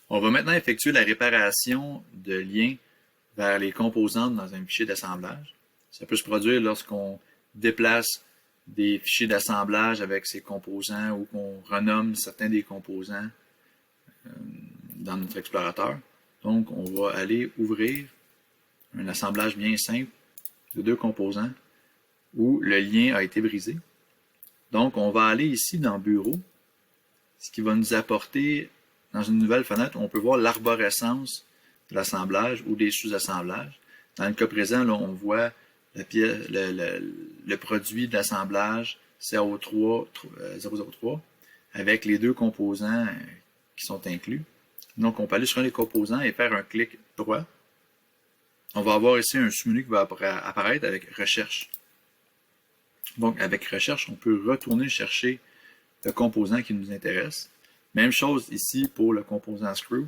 On va maintenant effectuer la réparation de liens vers les composantes dans un fichier d'assemblage. Ça peut se produire lorsqu'on déplace des fichiers d'assemblage avec ces composants ou qu'on renomme certains des composants dans notre explorateur. Donc, on va aller ouvrir un assemblage bien simple de deux composants où le lien a été brisé. Donc, on va aller ici dans Bureau, ce qui va nous apporter, dans une nouvelle fenêtre, on peut voir l'arborescence de l'assemblage ou des sous-assemblages. Dans le cas présent, là, on voit le produit d'assemblage CO3 003 avec les deux composants qui sont inclus. Donc, on peut aller sur un des composants et faire un clic droit. On va avoir ici un sous-menu qui va apparaître avec Recherche. Donc, avec Recherche, on peut retourner chercher le composant qui nous intéresse. Même chose ici pour le composant Screw.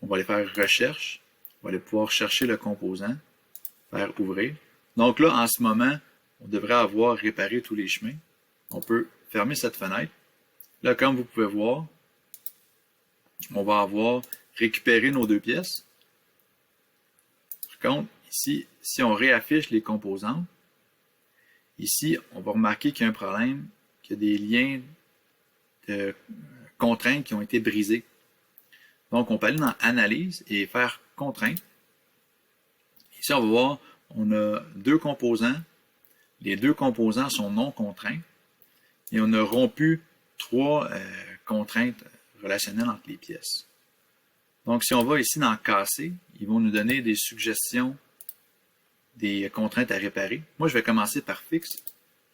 On va aller faire Recherche. On va aller pouvoir chercher le composant, faire Ouvrir. Donc là, en ce moment, on devrait avoir réparé tous les chemins. On peut fermer cette fenêtre. Là, comme vous pouvez voir, on va avoir récupéré nos deux pièces. Par contre, ici, si on réaffiche les composantes, ici, on va remarquer qu'il y a un problème, qu'il y a des liens de contraintes qui ont été brisés. Donc, on peut aller dans Analyse et faire Contraintes. Ici, on va voir, on a deux composants. Les deux composants sont non contraints. Et on a rompu trois contraintes relationnelles entre les pièces. Donc, si on va ici dans Casser, ils vont nous donner des suggestions des contraintes à réparer. Moi, je vais commencer par Fixe.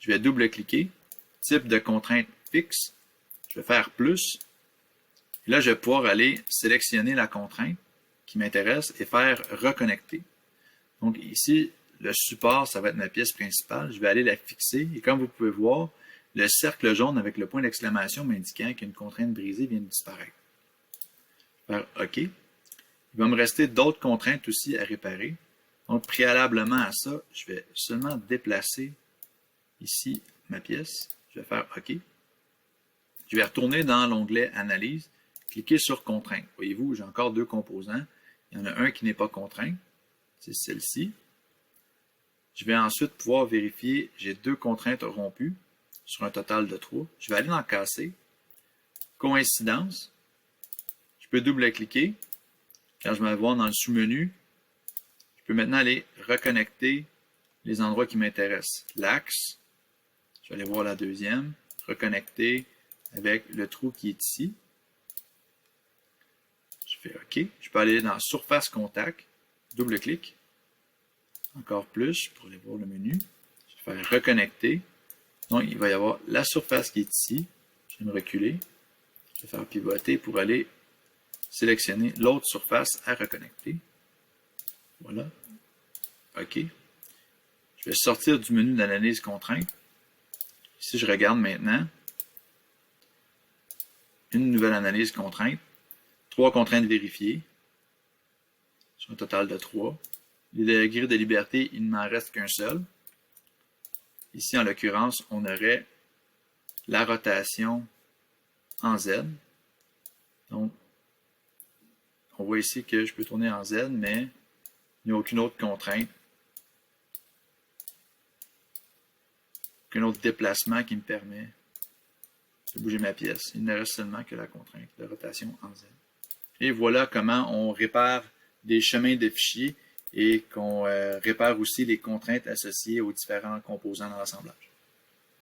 Je vais double-cliquer. Type de contrainte fixe. Je vais faire plus. Et là, je vais pouvoir aller sélectionner la contrainte qui m'intéresse et faire reconnecter. Donc ici, le support, ça va être ma pièce principale. Je vais aller la fixer. Et comme vous pouvez voir, le cercle jaune avec le point d'exclamation m'indiquant qu'une contrainte brisée vient de disparaître. Je vais faire OK. Il va me rester d'autres contraintes aussi à réparer. Donc, préalablement à ça, je vais seulement déplacer ici ma pièce. Je vais faire OK. Je vais retourner dans l'onglet Analyse, cliquer sur Contrainte. Voyez-vous, j'ai encore deux composants. Il y en a un qui n'est pas contraint, c'est celle-ci. Je vais ensuite pouvoir vérifier, j'ai deux contraintes rompues sur un total de 3. Je vais aller dans Casser, Coïncidence. Je peux double-cliquer. Quand je vais voir dans le sous-menu, je peux maintenant aller reconnecter les endroits qui m'intéressent. L'axe, je vais aller voir la deuxième, reconnecter avec le trou qui est ici. Je fais OK. Je peux aller dans Surface Contact, double-clic. Encore plus pour aller voir le menu. Je vais faire Reconnecter. Donc, il va y avoir la surface qui est ici. Je vais me reculer. Je vais faire pivoter pour aller sélectionner l'autre surface à reconnecter. Voilà. OK. Je vais sortir du menu d'analyse contrainte. Ici, je regarde maintenant une nouvelle analyse contrainte. 3 contraintes vérifiées sur un total de 3. Les degrés de liberté, il ne m'en reste qu'un seul. Ici, en l'occurrence, on aurait la rotation en Z. Donc, on voit ici que je peux tourner en Z, mais il n'y a aucune autre contrainte. Aucun autre déplacement qui me permet de bouger ma pièce. Il ne reste seulement que la contrainte de rotation en Z. Et voilà comment on répare des chemins de fichiers et qu'on répare aussi les contraintes associées aux différents composants dans l'assemblage.